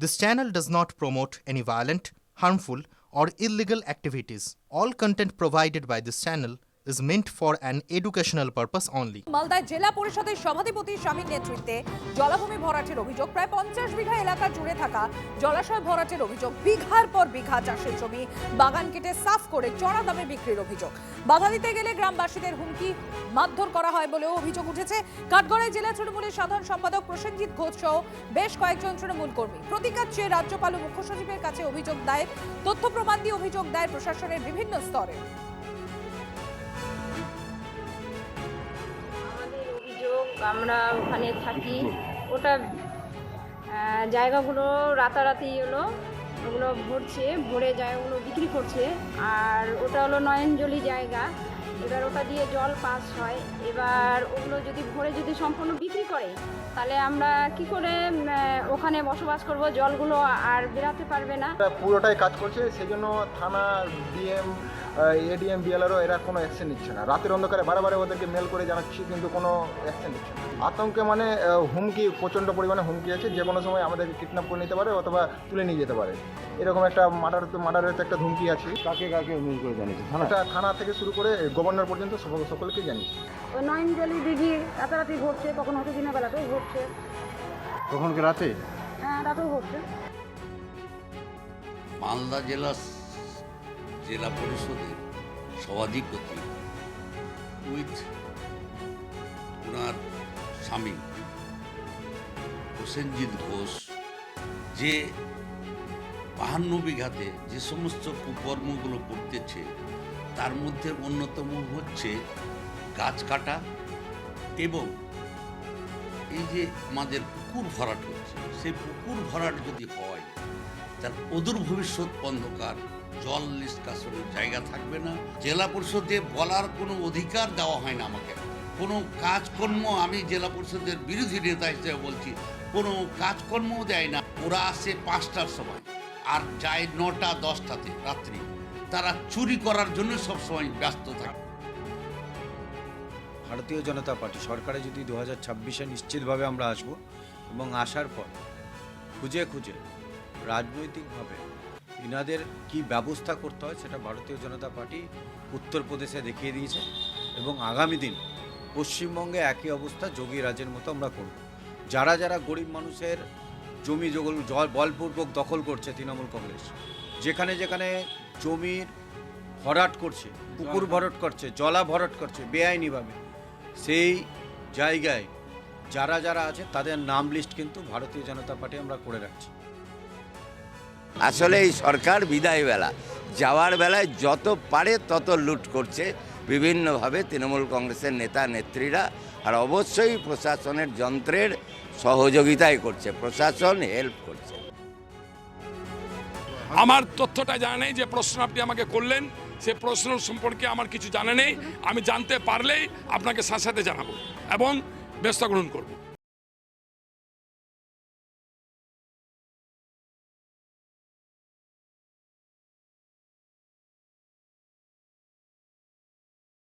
This channel does not promote any violent, harmful, or illegal activities. All content provided by this channel is meant for an educational purpose only. মালদায় জেলা পরিষদের সভাধিপতি স্বামীর নেতৃত্বে জলাভূমি ভরাটের অভিযোগ। প্রায় 50 বিঘা এলাকা জুড়ে থাকা জলাশয় ভরাটের অভিযোগ। বিঘার পর বিঘা চাষের জমি বাগান কেটে সাফ করে চড়া দামে বিক্রির অভিযোগ। বাধা দিতে গেলে গ্রামবাসীদের হুমকি, মারধর করা হয় বলেও অভিযোগ উঠেছে। কাঠগড়ায় জেলা তৃণমূলের সাধারণ সম্পাদক প্রসেনজিৎ ঘোষ সহ বেশ কয়েকজন তৃণমূল কর্মী প্রতিকার চেয়ে রাজ্যপাল ও মুখ্য সচিবের কাছে অভিযোগ দায়ের। তথ্য প্রমাণ দিয়ে অভিযোগ দায়ের প্রশাসনের বিভিন্ন স্তরে। আমরা ওখানে থাকি, ওটা জায়গাগুলো রাতারাতি হলো ওগুলো ভরছে, ভরে জায়গাগুলো বিক্রি করছে। আর ওটা হলো নয়নজলি জায়গা, এবার ওটা দিয়ে জল পাস হয়। এবার ওগুলো যদি ভরে যদি সম্পূর্ণ বিক্রি করে তাহলে আমরা কি করে ওখানে বসবাস করব? জলগুলো আর বেরাতে পারবে না। পুরোটাই কাজ করছে, সেই জন্য থানা, ডিএম, এডিএম, বিএলআরও এরা কোনো অ্যাকশন নিচ্ছে না। রাতের অন্ধকারে বারে ওদেরকে মেল করে জানাচ্ছি, কিন্তু কোনো অ্যাকশন নিচ্ছে না। আতঙ্কে মানে হুমকি, প্রচণ্ড পরিমাণে হুমকি আছে, যে কোনো সময় আমাদেরকে কিডন্যাপ করে নিতে পারে অথবা তুলে নিয়ে যেতে পারে। এরকম একটা মার্ডারের তো একটা হুমকি আছে। কাকে মেল করে জানিয়েছে? থানা থেকে শুরু করে গভর্নর পর্যন্ত সকলকে জানিয়েছে। ওই নয়নজলি দিঘি রাতারাতি ভরছে, কখন হয়তো দিনের বেলাতেও ভরছে। কখন কি রাতে? হ্যাঁ, রাতেও ভরছে। মালদা জেলা পরিষদের সভাধিপতি উইথ ওনার স্বামী প্রসেনজিৎ ঘোষ যে 52 বিঘাতে যে সমস্ত কুকর্মগুলো করতেছে, তার মধ্যে অন্যতম হচ্ছে গাছ কাটা এবং এই যে আমাদের পুকুর ভরাট হচ্ছে, সেই পুকুর ভরাট যদি হয় তার অদূর ভবিষ্যৎ অন্ধকার। জল নিষ্কাশনের জায়গা থাকবে না। জেলা পরিষদে বলার কোনো অধিকার দেওয়া হয় না আমাকে। কোনো কাজকর্ম, আমি জেলা পরিষদের বিরোধী নেতা হিসেবে বলছি, কোনো কাজকর্মও দেয় না। ওরা আসে 5টার সময় আর যায় 9টা 10টাতে রাত্রি। তারা চুরি করার জন্য সবসময় ব্যস্ত থাকে। ভারতীয় জনতা পার্টি সরকারে যদি 2026-এ নিশ্চিতভাবে আমরা আসব, এবং আসার পর খুঁজে রাজনৈতিকভাবে ইনাদের কি ব্যবস্থা করতে হয় সেটা ভারতীয় জনতা পার্টি উত্তরপ্রদেশে দেখিয়ে দিয়েছে। এবং আগামী দিন পশ্চিমবঙ্গে একই অবস্থা যোগী রাজের মতো আমরা করব। যারা গরিব মানুষের জমি বলপূর্বক দখল করছে তৃণমূল কংগ্রেস, যেখানে জমির ভরাট করছে, পুকুর ভরাট করছে, জলা ভরাট করছে বেআইনিভাবে, সেই জায়গায় যারা আছে তাদের নাম লিস্ট কিন্তু ভারতীয় জনতা পার্টি আমরা করে রাখছি। আসলে এই সরকার বিদায় বেলা, যাওয়ার বেলায় যত পারে তত লুট করছে বিভিন্নভাবে তৃণমূল কংগ্রেসের নেতা নেত্রীরা। আর অবশ্যই প্রশাসনের যন্ত্রের সহযোগিতাই করছে, প্রশাসন হেল্প করছে। আমার তথ্যটা জানা নেই, যে প্রশ্ন আপনি আমাকে করলেন সে প্রশ্ন সম্পর্কে আমার কিছু জানা নেই। আমি জানতে পারলেই আপনাকে সাথে জানাবো এবং ব্যবস্থা গ্রহণ করব।